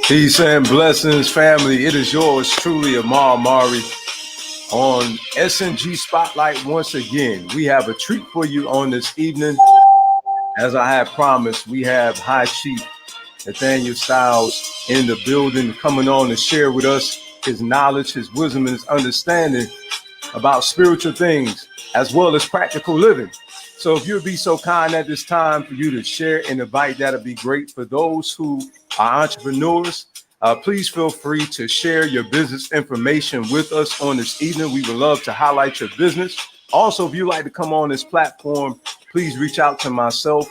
Peace and blessings, family. It is yours truly, Amar Mari, on SNG Spotlight once again. We have a treat for you on this evening. As I had promised, we have High Chief Nathaniel Styles in the building, coming on to share with us his knowledge, his wisdom, and his understanding about spiritual things as well as practical living. So if you'd be so kind at this time for you to share and invite, that'd be great. For those who are entrepreneurs, please feel free to share your business information with us on this evening. We would love to highlight your business. Also, if you'd like to come on this platform, please reach out to myself.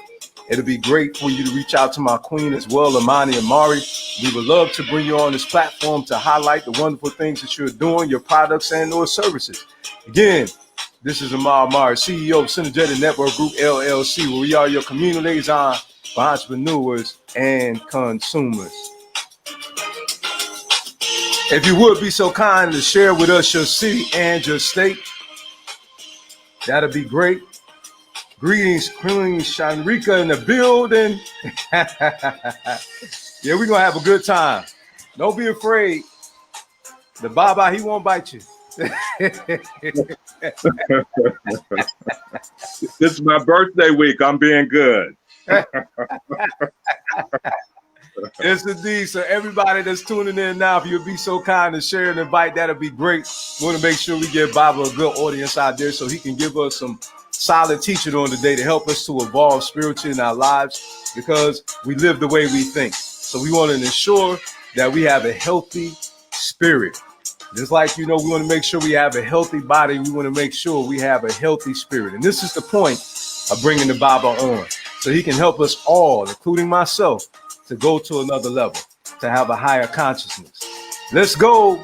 It'll be great for you to reach out to my queen as well, Amani Amari. We would love to bring you on this platform to highlight the wonderful things that you're doing, your products and or services. Again, this is Amar Amari, CEO of Synergetic Network Group, LLC, where we are your community liaison for entrepreneurs and consumers. If you would be so kind to share with us your city and your state, that'd be great. Greetings, Queen Shanrika in the building. Yeah, we're going to have a good time. Don't be afraid. The Baba, he won't bite you. This is my birthday week. I'm being good. Yes, indeed. So everybody that's tuning in now, if you'll be so kind to share and invite, that'll be great. We want to make sure we give Baba a good audience out there so he can give us some solid teaching on the day to help us to evolve spiritually in our lives, because we live the way we think. So we want to ensure that we have a healthy spirit. Just like, we want to make sure we have a healthy body. We want to make sure we have a healthy spirit. And this is the point of bringing the Baba on, so he can help us all, including myself, to go to another level, to have a higher consciousness. Let's go.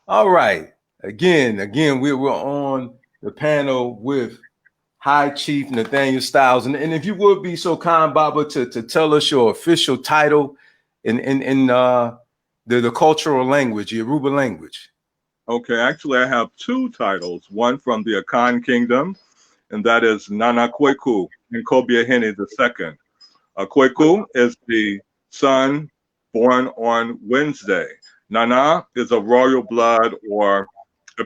All right. Again, we're on the panel with High Chief Nathaniel Styles. And if you would be so kind, Baba, to tell us your official title in the cultural language, Yoruba language. Okay, actually, I have two titles. One from the Akan Kingdom, and that is Nana Kweku Ankobeahene II. Kweku is the son born on Wednesday. Nana is a royal blood, or a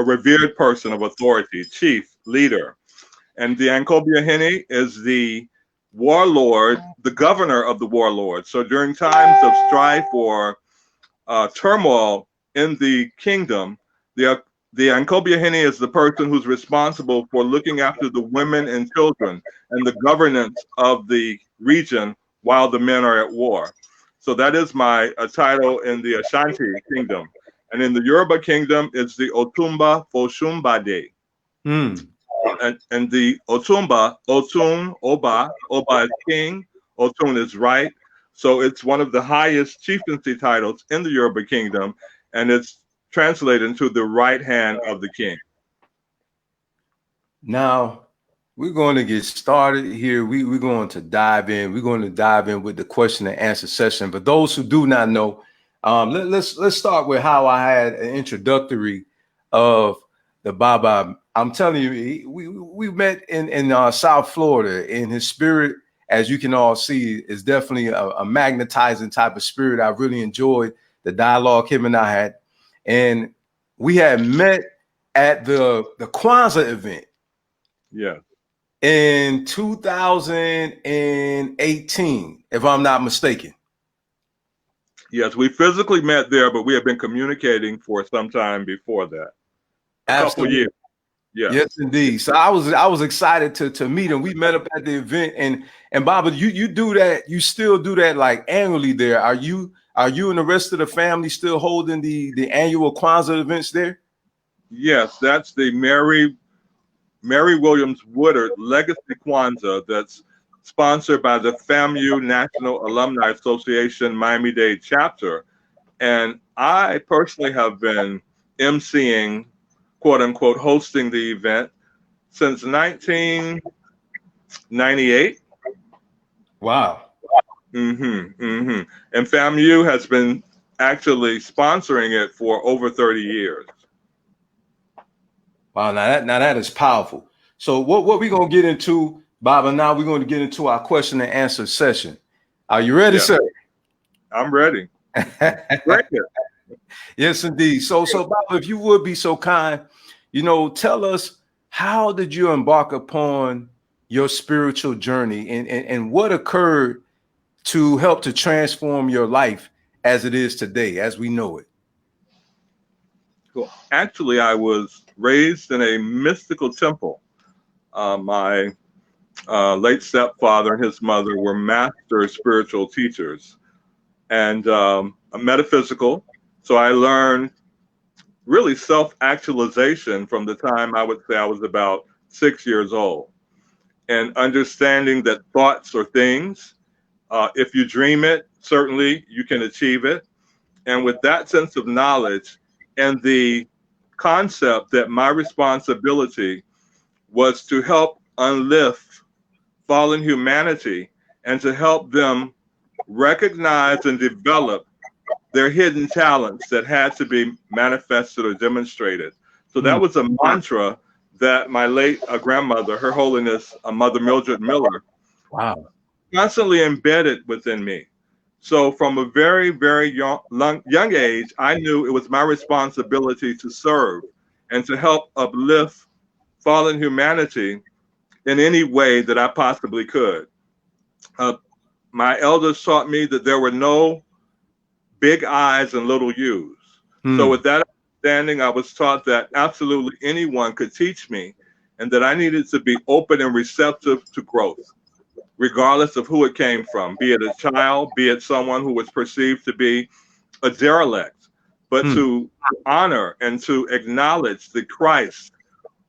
revered person of authority, chief, leader. And the Ankobeahene is the warlord, the governor of the warlord. So during times of strife or turmoil in the kingdom, the Ankobeahene is the person who's responsible for looking after the women and children and the governance of the region while the men are at war. So that is my title in the Asante kingdom. And in the Yoruba kingdom, it's the Otumba Foshumbade. And the Otumba, Otun, Oba is king, Otun is right. So it's one of the highest chieftaincy titles in the Yoruba kingdom, and it's translated into the right hand of the king. Now, we're going to get started here. We're going to dive in. We're going to dive in with the question and answer session. But those who do not know, let's start with how I had an introductory of the Baba. I'm telling you, we met in South Florida, and his spirit, as you can all see, is definitely a magnetizing type of spirit. I really enjoyed the dialogue him and I had. And we had met at the Kwanzaa event. Yeah. In 2018, if I'm not mistaken. Yes, we physically met there, but we have been communicating for some time before that. A couple of years. Yeah. Yes, indeed. So I was excited to meet him. We met up at the event, and Baba, you do that. You still do that like annually there. Are you and the rest of the family still holding the annual Kwanzaa events there? Yes, that's the Mary Williams Woodard Legacy Kwanzaa that's sponsored by the FAMU National Alumni Association Miami-Dade chapter. And I personally have been emceeing, quote unquote, hosting the event since 1998. Wow. And FAMU has been actually sponsoring it for over 30 years. Wow, now that is powerful. So what we're going to get into, Baba, now we're going to get into our question and answer session. Are you ready, sir? I'm ready. Great. Yes, indeed. So Baba, if you would be so kind, tell us, how did you embark upon your spiritual journey, and what occurred to help to transform your life as it is today, as we know it? Well, actually, I was raised in a mystical temple. My late stepfather and his mother were master spiritual teachers and metaphysical. So I learned really self-actualization from the time I would say I was about 6 years old, and understanding that thoughts are things. If you dream it, certainly you can achieve it. And with that sense of knowledge and the concept that my responsibility was to help unlift fallen humanity and to help them recognize and develop their hidden talents that had to be manifested or demonstrated. So that was a mantra that my late grandmother, Her Holiness Mother Mildred Miller, Wow, constantly embedded within me. So from a very, very young age, I knew it was my responsibility to serve and to help uplift fallen humanity in any way that I possibly could. My elders taught me that there were no big I's and little U's. So with that understanding, I was taught that absolutely anyone could teach me, and that I needed to be open and receptive to growth, regardless of who it came from, be it a child, be it someone who was perceived to be a derelict, but to honor and to acknowledge the Christ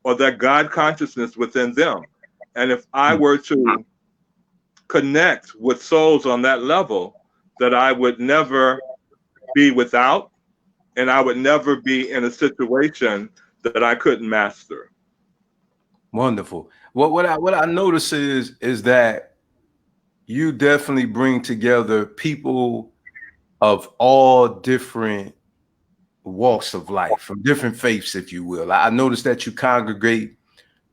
or that God consciousness within them. And if I were to connect with souls on that level, that I would never be without, and I would never be in a situation that I couldn't master. Wonderful. What I notice is that you definitely bring together people of all different walks of life, from different faiths, if you will. I noticed that you congregate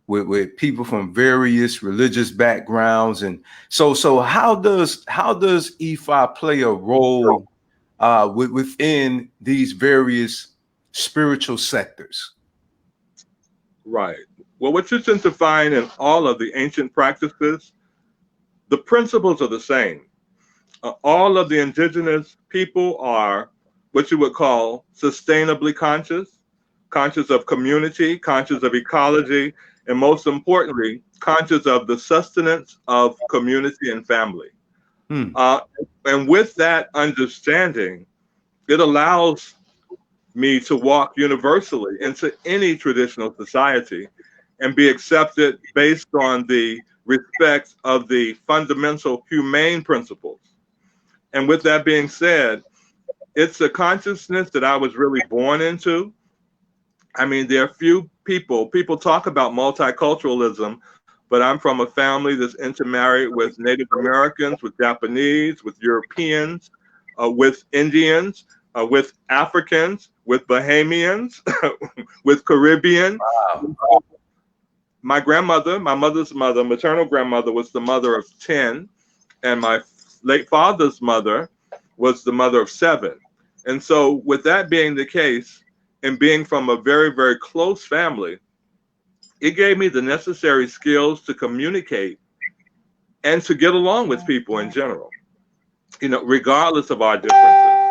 with people from various religious backgrounds, and so how does Ifa play a role within these various spiritual sectors? Right. Well, what you tend to find in all of the ancient practices, the principles are the same. All of the indigenous people are what you would call sustainably conscious, conscious of community, conscious of ecology, and most importantly, conscious of the sustenance of community and family. And with that understanding, it allows me to walk universally into any traditional society and be accepted based on the respect of the fundamental humane principles. And with that being said, it's a consciousness that I was really born into. I mean, there are few people talk about multiculturalism, but I'm from a family that's intermarried with Native Americans, with Japanese, with Europeans, with Indians, with Africans, with Bahamians, with Caribbean. Wow. My grandmother, my mother's mother, maternal grandmother, was the mother of 10, and my late father's mother was the mother of 7. And so with that being the case, and being from a very, very close family, it gave me the necessary skills to communicate and to get along with people in general, regardless of our differences.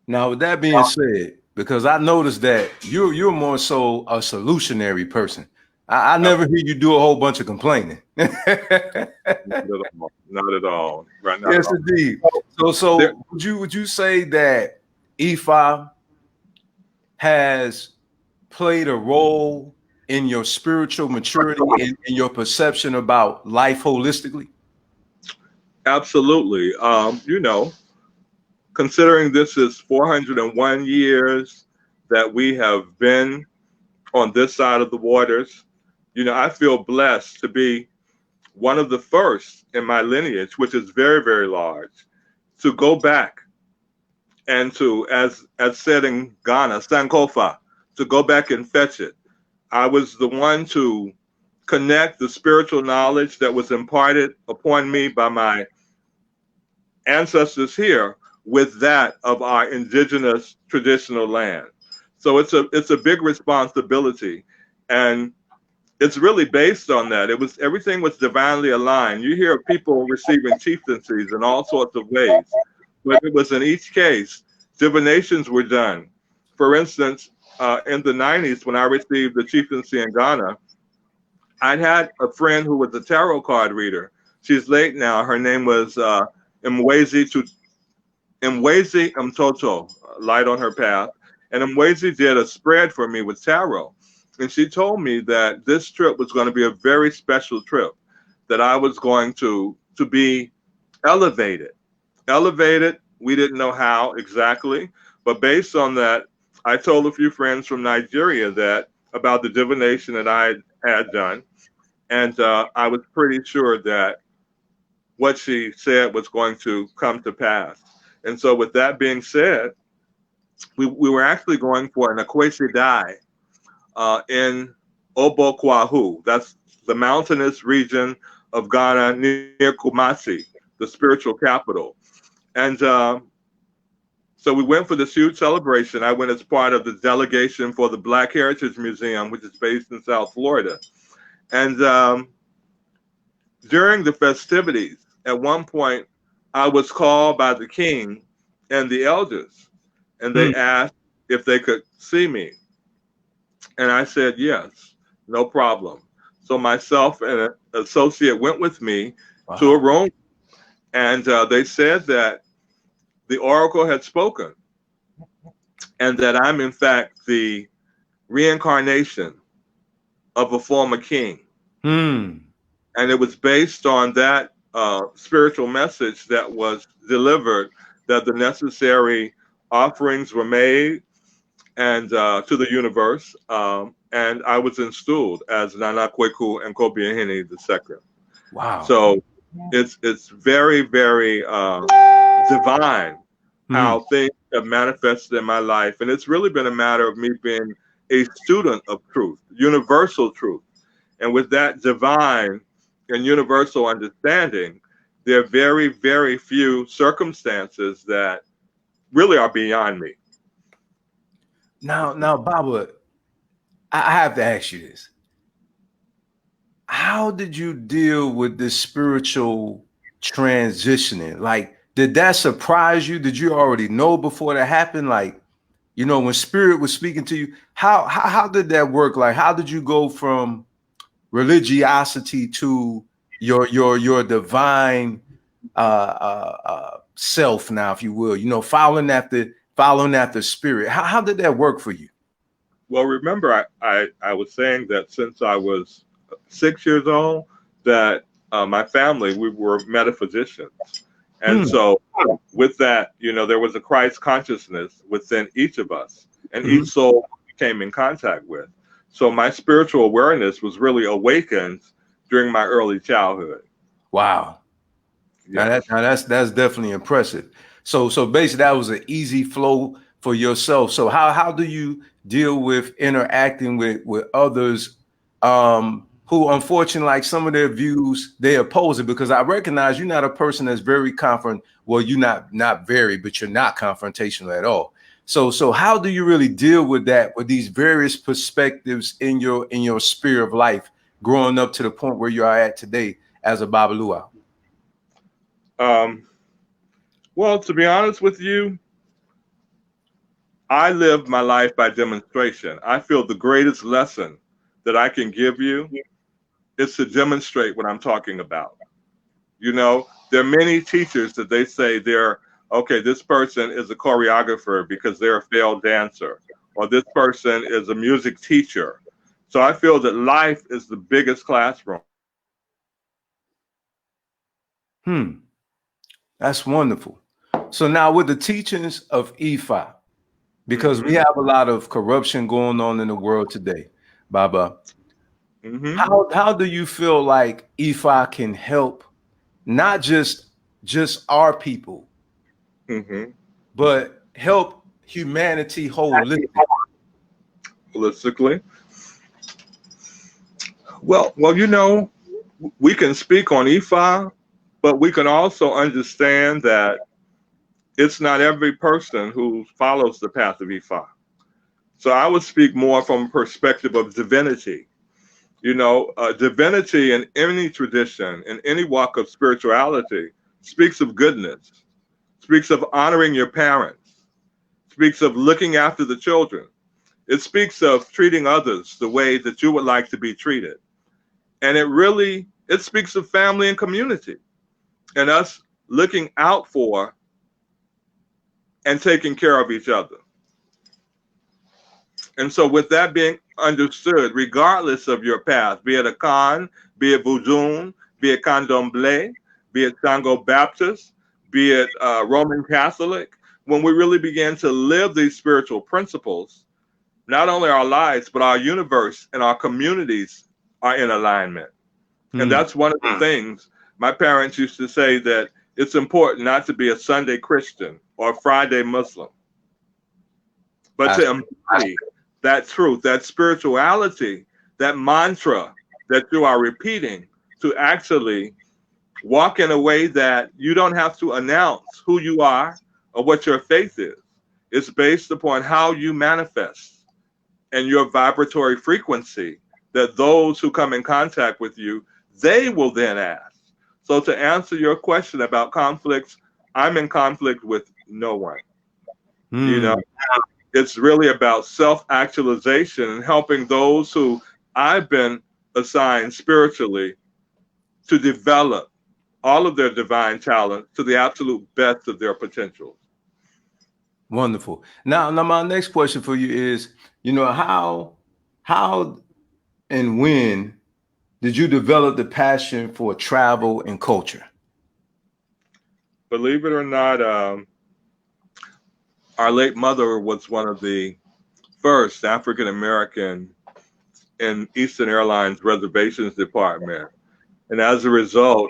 Now, with that being said, because I noticed that you're more so a solutionary person. I never hear you do a whole bunch of complaining. Not at all. Right. Not Yes, at all. indeed. So would you say that Ifa has played a role in your spiritual maturity and in your perception about life holistically? Absolutely. Considering this is 401 years that we have been on this side of the waters, I feel blessed to be one of the first in my lineage, which is very, very large, to go back and to, as said in Ghana, Sankofa, to go back and fetch it. I was the one to connect the spiritual knowledge that was imparted upon me by my ancestors here with that of our indigenous traditional land. So it's a big responsibility, and it's really based on that. Everything was divinely aligned. You hear people receiving chieftaincies in all sorts of ways, but it was in each case divinations were done. For instance, in the 90s, when I received the chieftaincy in Ghana, I'd had a friend who was a tarot card reader. She's late now. Her name was Mwezi Mtoto, light on her path. And Mwezi did a spread for me with tarot. And she told me that this trip was going to be a very special trip, that I was going to be elevated. Elevated, we didn't know how exactly, but based on that, I told a few friends from Nigeria that about the divination that I had done. And I was pretty sure that what she said was going to come to pass. And so with that being said, we were actually going for an Akwesi die in Obokwahu. That's the mountainous region of Ghana near Kumasi, the spiritual capital. And so we went for this huge celebration. I went as part of the delegation for the Black Heritage Museum, which is based in South Florida. And during the festivities, at one point, I was called by the king and the elders, and they asked if they could see me. And I said, yes, no problem. So myself and an associate went with me to a room, and they said that the oracle had spoken and that I'm, in fact, the reincarnation of a former king. And it was based on that spiritual message that was delivered, that the necessary offerings were made and to the universe, and I was installed as Nana Kweku Ankobeahene II. Wow! So it's very, very divine how things have manifested in my life, and it's really been a matter of me being a student of truth, universal truth, and with that divine and universal understanding, there are very, very few circumstances that really are beyond me. Now, Baba, I have to ask you this. How did you deal with this spiritual transitioning? Like, did that surprise you? Did you already know before that happened? Like, you know, when spirit was speaking to you, how did that work? Like, how did you go from religiosity to your divine self now, if you will, you know, following after spirit? How did that work for you? Well, remember, I was saying that since I was 6 years old, that my family, we were metaphysicians. And so with that, you know, there was a Christ consciousness within each of us and each soul we came in contact with. So my spiritual awareness was really awakened during my early childhood. Wow. Yes. Now that's definitely impressive. So basically that was an easy flow for yourself. So how do you deal with interacting with others who unfortunately, like, some of their views, they oppose it? Because I recognize you're not a person that's very well, you're not very, but you're not confrontational at all. So how do you really deal with that, with these various perspectives in your sphere of life, growing up to the point where you are at today as a Babalua? Well, to be honest with you, I live my life by demonstration. I feel the greatest lesson that I can give you is to demonstrate what I'm talking about. You know, there are many teachers that they say okay, this person is a choreographer because they're a failed dancer, or this person is a music teacher. So I feel that life is the biggest classroom. That's wonderful. So now with the teachings of Ifa, because we have a lot of corruption going on in the world today, Baba, how do you feel like Ifa can help not just our people, but help humanity holistically? Well, we can speak on Ifa, but we can also understand that it's not every person who follows the path of Ifa. So I would speak more from a perspective of divinity. Divinity in any tradition, in any walk of spirituality, speaks of goodness, speaks of honoring your parents, speaks of looking after the children. It speaks of treating others the way that you would like to be treated. And it speaks of family and community and us looking out for and taking care of each other. And so with that being understood, regardless of your path, be it a Khan, be it Vudun, be it Candomblé, be it Sango Baptist, be it Roman Catholic, when we really begin to live these spiritual principles, not only our lives, but our universe and our communities are in alignment. And that's one of the things my parents used to say, that it's important not to be a Sunday Christian or a Friday Muslim, but to embody that truth, that spirituality, that mantra that you are repeating, to actually walk in a way that you don't have to announce who you are or what your faith is. It's based upon how you manifest and your vibratory frequency, that those who come in contact with you, they will then ask. So to answer your question about conflicts, I'm in conflict with no one. It's really about self-actualization and helping those who I've been assigned spiritually to develop all of their divine talent to the absolute best of their potential. Wonderful. Now my next question for you is, how and when did you develop the passion for travel and culture? Believe it or not, our late mother was one of the first African American in Eastern Airlines reservations department. And as a result,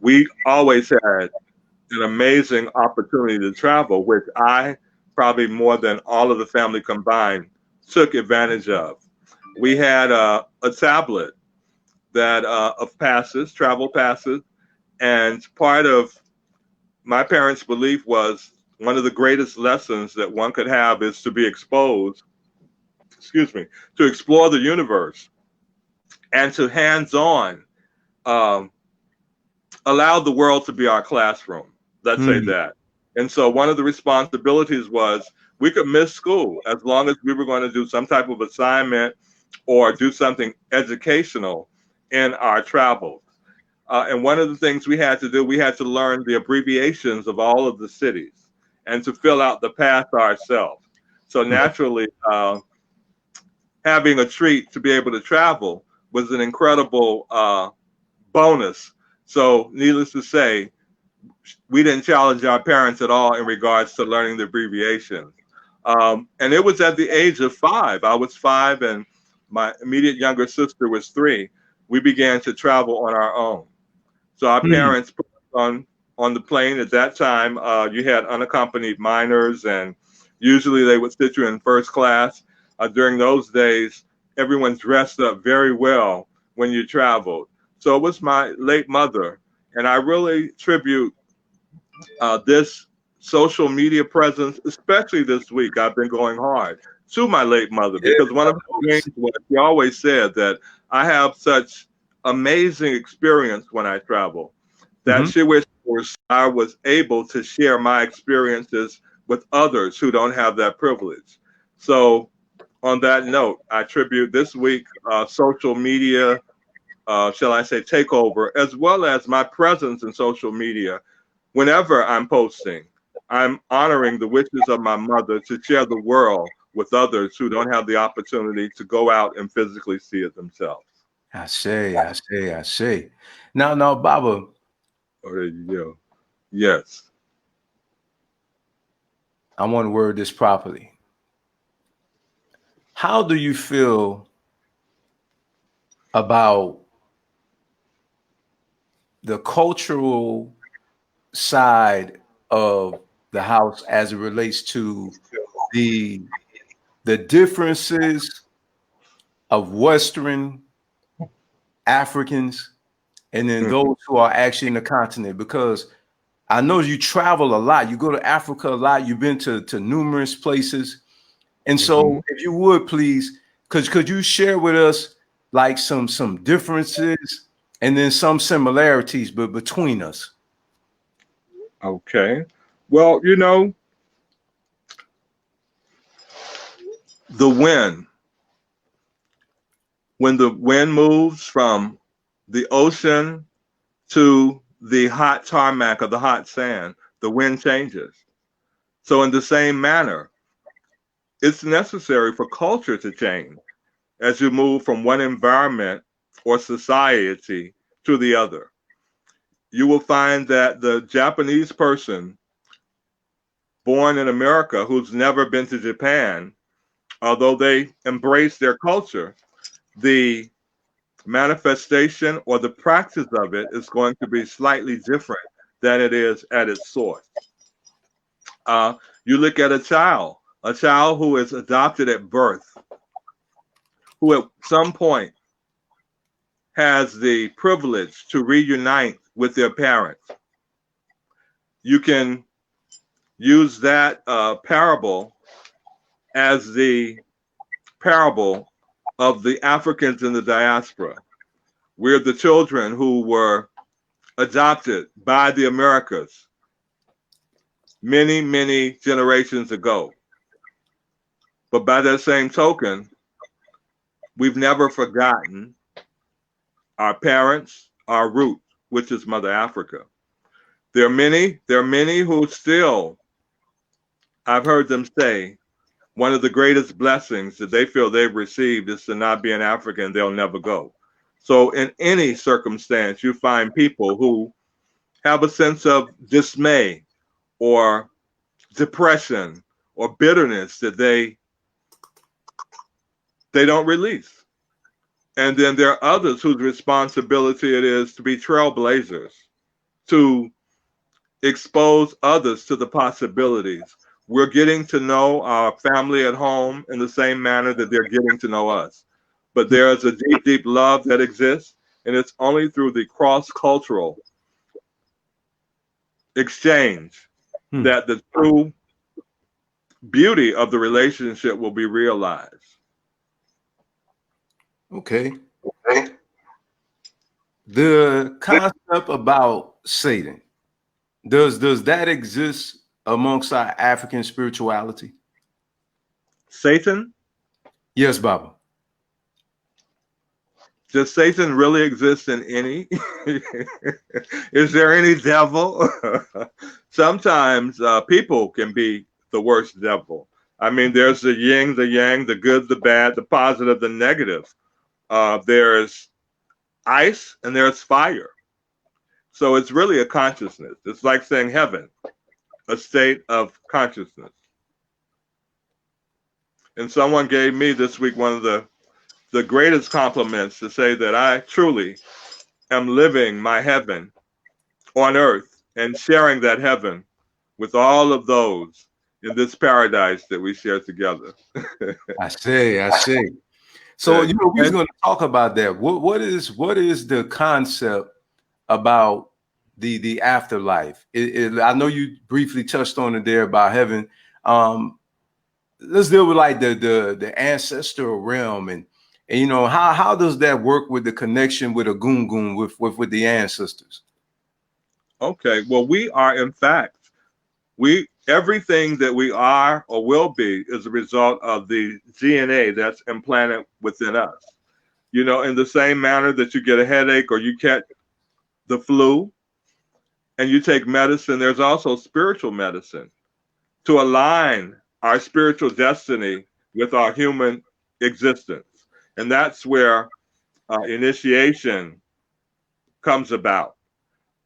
we always had an amazing opportunity to travel, which I, probably more than all of the family combined, took advantage of. We had a tablet that of passes, travel passes, and part of my parents' belief was one of the greatest lessons that one could have is to be exposed, to explore the universe and to hands-on allow the world to be our classroom. Let's say that. And so one of the responsibilities was we could miss school as long as we were going to do some type of assignment or do something educational in our travels. And one of the things we had to do, we had to learn the abbreviations of all of the cities and to fill out the path ourselves. So naturally, having a treat to be able to travel was an incredible bonus. So needless to say, we didn't challenge our parents at all in regards to learning the abbreviations. And it was at the age of 5. I was 5 and my immediate younger sister was 3. We began to travel on our own. So our parents put us on the plane. At that time, you had unaccompanied minors, and usually they would sit you in first class. During those days, everyone dressed up very well when you traveled. So it was my late mother, and I really tribute this social media presence, especially this week. I've been going hard to my late mother because one of the things was she always said that I have such amazing experience when I travel that she wished I was able to share my experiences with others who don't have that privilege. So on that note, I tribute this week social media, shall I say, takeover, as well as my presence in social media. Whenever I'm posting, I'm honoring the wishes of my mother to share the world with others who don't have the opportunity to go out and physically see it themselves. I say. Now, Baba. Oh, there you go. Yes. I want to word this properly. How do you feel about the cultural side of the house as it relates to the differences of Western Africans and then those who are actually in the continent? Because I know you travel a lot. You go to Africa a lot. You've been to numerous places. And so if you would please, could you share with us like some differences and then some similarities but between us? Okay. Well, you know, the wind, when the wind moves from the ocean to the hot tarmac or the hot sand, the wind changes. So in the same manner, it's necessary for culture to change as you move from one environment or society to the other. You will find that the Japanese person born in America who's never been to Japan, although they embrace their culture, the manifestation or the practice of it is going to be slightly different than it is at its source. You look at a child who is adopted at birth, who at some point has the privilege to reunite with their parents. You can use that parable as the parable of the Africans in the diaspora. We're the children who were adopted by the Americas many, many generations ago. But by that same token, we've never forgotten our parents, our root, which is Mother Africa. There are many who still, I've heard them say, one of the greatest blessings that they feel they've received is to not be an African, they'll never go. So in any circumstance, you find people who have a sense of dismay or depression or bitterness that they don't release. And then there are others whose responsibility it is to be trailblazers, to expose others to the possibilities. We're getting to know our family at home in the same manner that they're getting to know us. But there is a deep, deep love that exists, and it's only through the cross-cultural exchange that the true beauty of the relationship will be realized. Okay. The concept about Satan, does that exist amongst our African spirituality? Satan? Yes, Baba. Does Satan really exist in any? Is there any devil? Sometimes people can be the worst devil. I mean, there's the yin, the yang, the good, the bad, the positive, the negative. There's ice and there's fire. So it's really a consciousness. It's like saying heaven, a state of consciousness. And someone gave me this week one of the greatest compliments to say that I truly am living my heaven on earth and sharing that heaven with all of those in this paradise that we share together. I see. So, you know, we're going to talk about that. What is the concept about the afterlife? I know you briefly touched on it there about heaven. Let's deal with like the ancestral realm and you know, how does that work with the connection with a gungun with the ancestors? Okay, well, we are in fact, everything that we are or will be is a result of the DNA that's implanted within us. You know, in the same manner that you get a headache or you catch the flu and you take medicine, there's also spiritual medicine to align our spiritual destiny with our human existence. And that's where initiation comes about.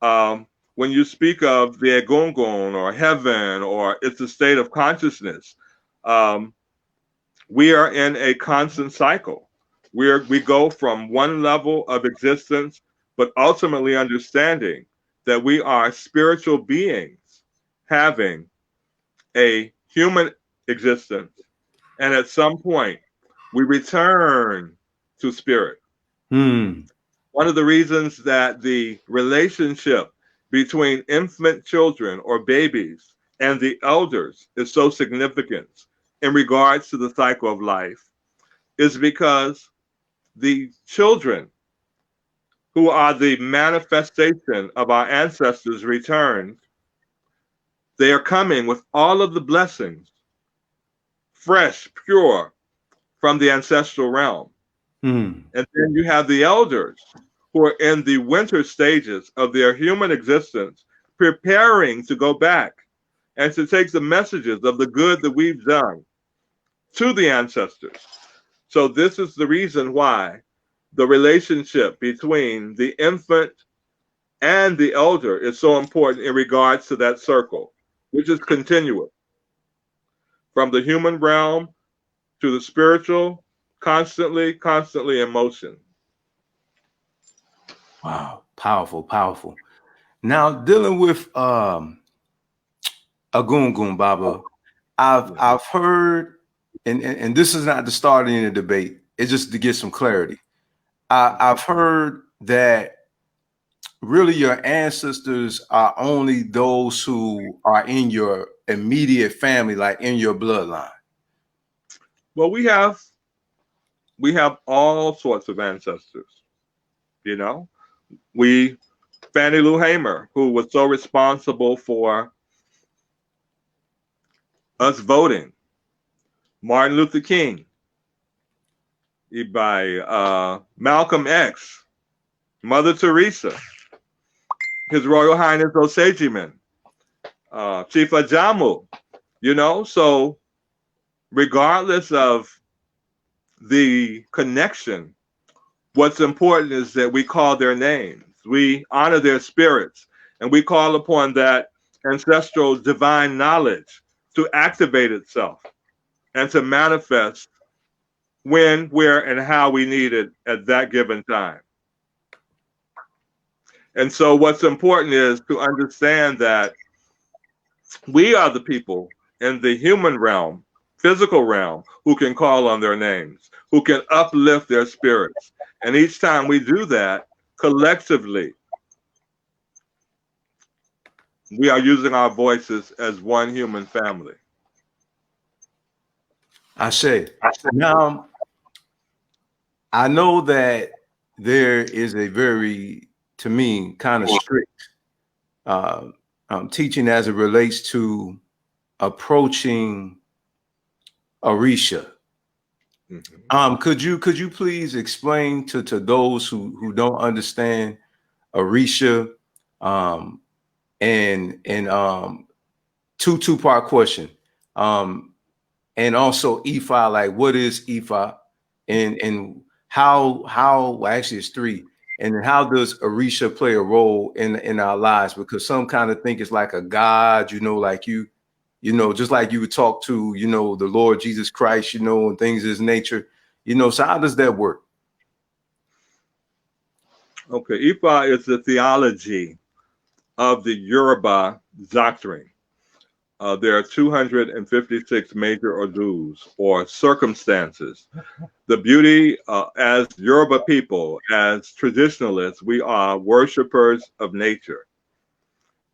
When you speak of the egungun or heaven, or it's a state of consciousness, we are in a constant cycle. We go from one level of existence, but ultimately understanding that we are spiritual beings having a human existence. And at some point, we return to spirit. Hmm. One of the reasons that the relationship between infant children or babies and the elders is so significant in regards to the cycle of life is because the children, who are the manifestation of our ancestors' return, they are coming with all of the blessings, fresh, pure, from the ancestral realm. Hmm. And then you have the elders who are in the winter stages of their human existence, preparing to go back and to take the messages of the good that we've done to the ancestors. So this is the reason why the relationship between the infant and the elder is so important in regards to that circle, which is continuous from the human realm to the spiritual, constantly in motion. Wow. Powerful, powerful. Now dealing with Agungun Baba, I've heard, and this is not to start any debate. It's just to get some clarity. I've heard that really your ancestors are only those who are in your immediate family, like in your bloodline. Well, we have all sorts of ancestors. You know, Fannie Lou Hamer, who was so responsible for us voting, Martin Luther King, by Malcolm X, Mother Teresa, His Royal Highness Osajiman, Chief Ajamu, so regardless of the connection, what's important is that we call their names, we honor their spirits, and we call upon that ancestral divine knowledge to activate itself and to manifest when, where, and how we need it at that given time. And so what's important is to understand that we are the people in the human realm, physical realm, who can call on their names, who can uplift their spirits. And each time we do that collectively, we are using our voices as one human family. I say. Now, I know that there is a very, to me, kind of strict teaching as it relates to approaching Orisha. Mm-hmm. Could you please explain to those who don't understand Orisha, and two-part question, and also Ifa, like what is Ifa, and how actually it's three, and how does Orisha play a role in our lives? Because some kind of think it's like a god, like just like you would talk to, the Lord Jesus Christ, and things of this nature, so how does that work? Okay, Ifa is the theology of the Yoruba doctrine. There are 256 major odus or circumstances. The beauty, as Yoruba people, as traditionalists, we are worshipers of nature.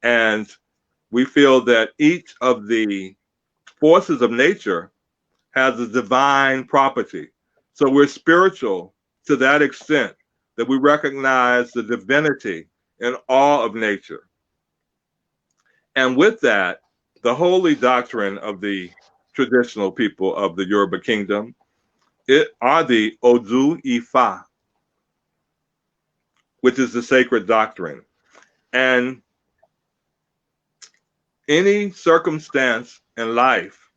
And we feel that each of the forces of nature has a divine property. So we're spiritual to that extent that we recognize the divinity in all of nature. And with that, the holy doctrine of the traditional people of the Yoruba kingdom are the Odu Ifa, which is the sacred doctrine. And any circumstance in life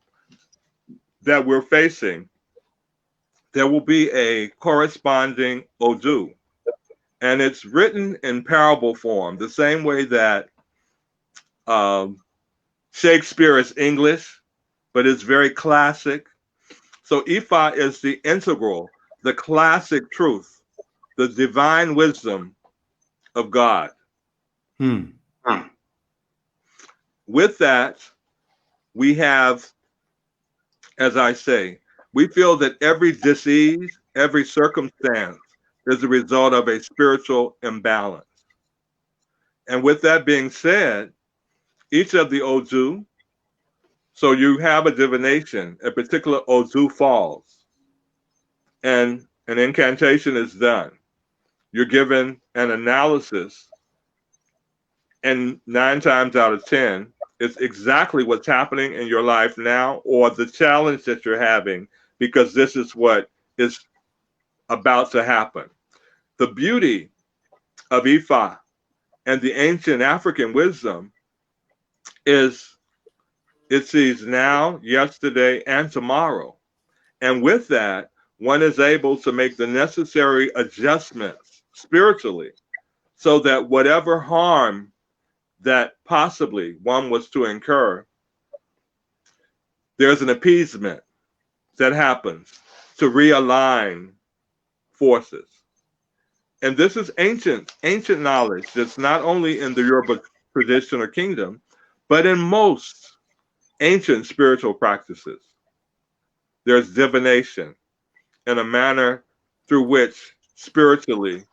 that we're facing, there will be a corresponding Odu. And it's written in parable form, the same way that Shakespeare is English, but it's very classic. So Ifa is the integral, the classic truth, the divine wisdom of God. With that, we have, as I say, we feel that every disease, every circumstance is a result of a spiritual imbalance. And with that being said, each of the Ozu, so you have a divination, a particular Ozu falls, and an incantation is done. You're given an analysis, and 9 times out of 10, it's exactly what's happening in your life now or the challenge that you're having, because this is what is about to happen. The beauty of Ifa and the ancient African wisdom is it sees now, yesterday, and tomorrow. And with that, one is able to make the necessary adjustments spiritually so that whatever harm that possibly one was to incur, there's an appeasement that happens to realign forces. And this is ancient knowledge that's not only in the Yoruba tradition or kingdom, but in most ancient spiritual practices. There's divination in a manner through which spiritually,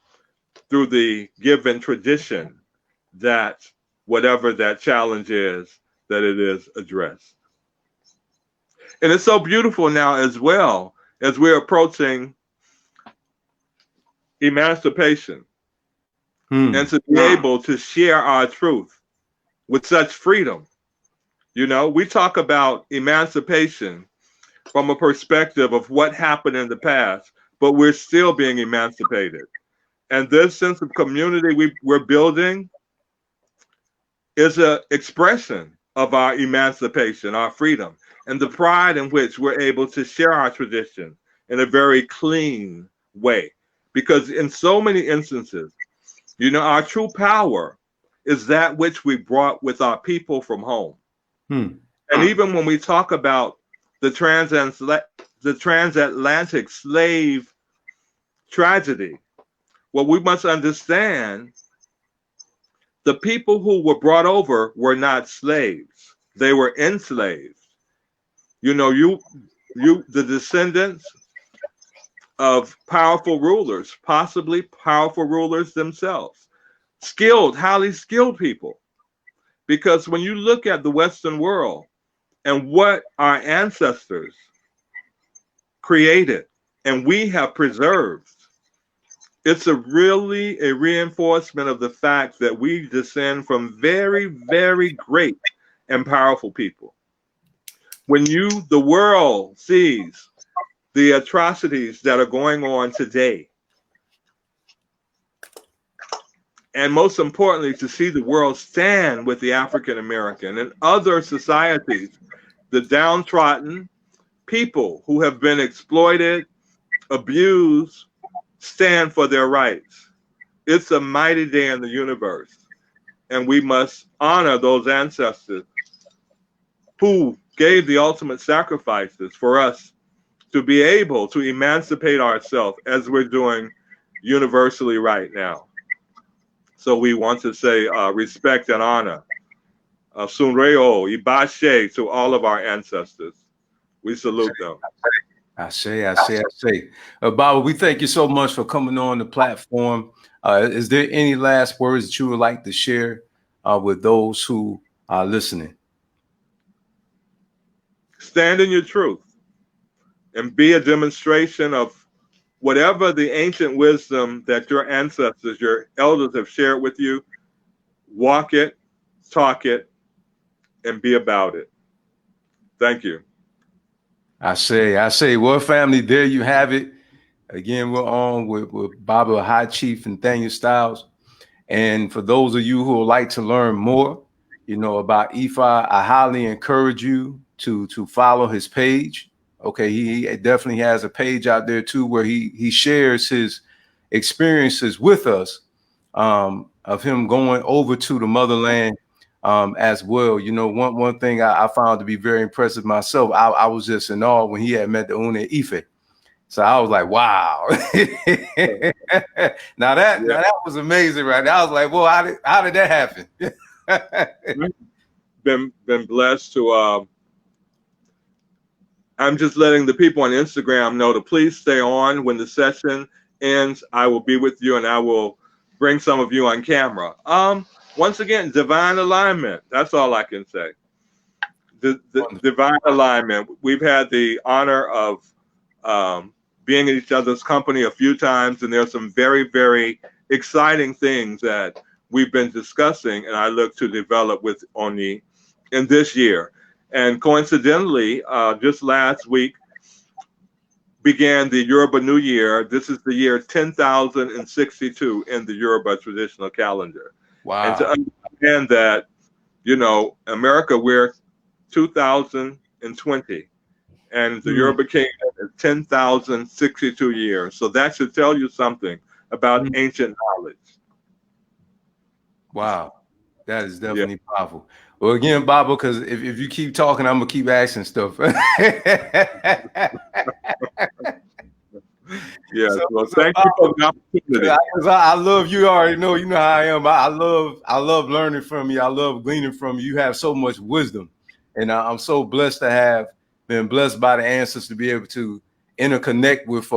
through the given tradition, that whatever that challenge is, that it is addressed. And it's so beautiful now as well as we're approaching emancipation and to be able to share our truth with such freedom. You know, we talk about emancipation from a perspective of what happened in the past, but we're still being emancipated. And this sense of community we're building is an expression of our emancipation, our freedom, and the pride in which we're able to share our tradition in a very clean way. Because in so many instances, you know, our true power is that which we brought with our people from home. And even when we talk about the transatlantic slave tragedy, well, we must understand the people who were brought over were not slaves. They were enslaved. You know, the descendants of powerful rulers, possibly powerful rulers themselves, skilled, highly skilled people. Because when you look at the Western world and what our ancestors created and we have preserved, it's really a reinforcement of the fact that we descend from very, very great and powerful people. When the world sees the atrocities that are going on today, and most importantly, to see the world stand with the African American and other societies, the downtrodden people who have been exploited, abused, stand for their rights. It's a mighty day in the universe, and we must honor those ancestors who gave the ultimate sacrifices for us to be able to emancipate ourselves as we're doing universally right now. So we want to say respect and honor, Sunreo, Ibashe, to all of our ancestors. We salute them. I say. Baba, we thank you so much for coming on the platform. Is there any last words that you would like to share with those who are listening? Stand in your truth and be a demonstration of whatever the ancient wisdom that your ancestors, your elders have shared with you. Walk it, talk it, and be about it. Thank you. I say, well, family, there you have it. Again, we're on with Baba High Chief Nathaniel Styles. And for those of you who would like to learn more, you know, about Ifa, I highly encourage you to follow his page. Okay, he definitely has a page out there too where he shares his experiences with us of him going over to the motherland as well. You know, one thing I found to be very impressive myself, I was just in awe when he had met the Une Ife. So I was like, wow. Now that was amazing, right? I was like, well, how did that happen? Been blessed to I'm just letting the people on Instagram know to please stay on. When the session ends, I will be with you and I will bring some of you on camera. Once again, divine alignment. That's all I can say. The divine alignment. We've had the honor of being in each other's company a few times, and there's some very, very exciting things that we've been discussing, and I look to develop with Oni in this year. And coincidentally, just last week began the Yoruba New Year. This is the year 10,062 in the Yoruba traditional calendar. Wow. And to understand that, you know, America, we're 2020, and the Yoruba Kingdom is 10,062 years. So that should tell you something about ancient knowledge. Wow. That is definitely powerful. Well, again, Baba, because if you keep talking, I'm going to keep asking stuff. Yeah, well, thank you for the opportunity. I love you. Already know, you know how I am. I love learning from you. I love gleaning from you. You have so much wisdom, and I'm so blessed to have been blessed by the answers to be able to interconnect with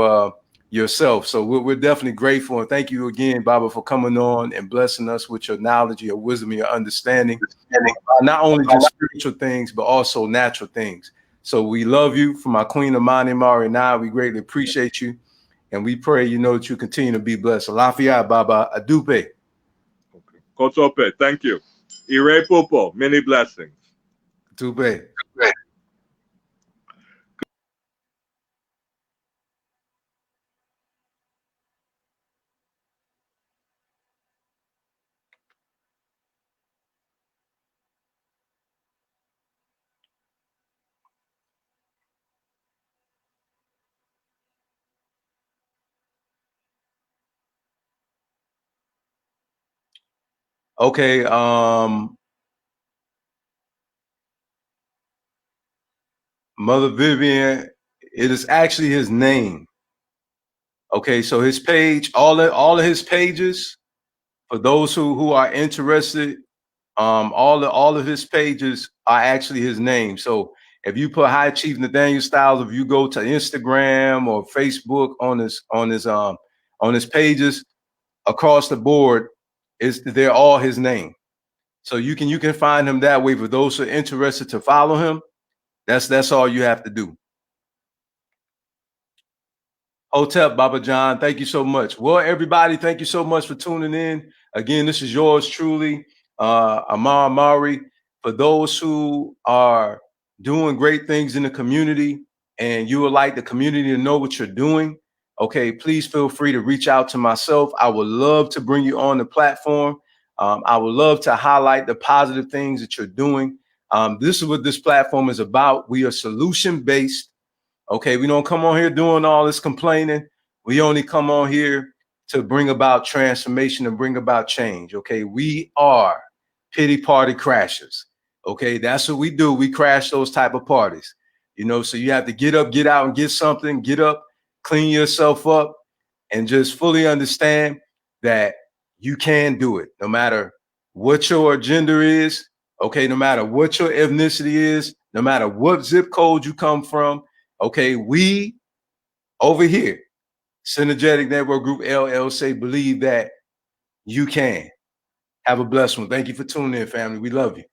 yourself. So we're definitely grateful, and thank you again, Baba, for coming on and blessing us with your knowledge, your wisdom, your understanding, not only just spiritual things but also natural things. So we love you. From our Queen Amani Mari and I, we greatly appreciate you. And we pray, you know, that you continue to be blessed. Alafia, Baba, Adupe. Kosope, thank you. Ire Pupo, many blessings. Adupe. Okay, Mother Vivian, it is actually his name. Okay, so his page, all of his pages, for those who are interested, all of his pages are actually his name. So if you put High Chief Nathaniel Styles, if you go to Instagram or Facebook on his pages across the board, they're all his name. So you can find him that way. For those who are interested to follow him, that's all you have to do. Hotep, Baba John, thank you so much. Well, everybody, thank you so much for tuning in. Again, this is yours truly, Amar Mari. For those who are doing great things in the community and you would like the community to know what you're doing, okay, please feel free to reach out to myself. I would love to bring you on the platform. I would love to highlight the positive things that you're doing. This is what this platform is about. We are solution-based. Okay, we don't come on here doing all this complaining. We only come on here to bring about transformation and bring about change. Okay, we are pity party crashers. Okay, that's what we do. We crash those type of parties. You know, so you have to get up, get out, and get something. Get up, clean yourself up, and just fully understand that you can do it, no matter what your gender is. Okay, no matter what your ethnicity is, no matter what zip code you come from. Okay, we over here, Synergetic Network Group LLC, believe that you can. Have a blessed one. Thank you for tuning in, family. We love you.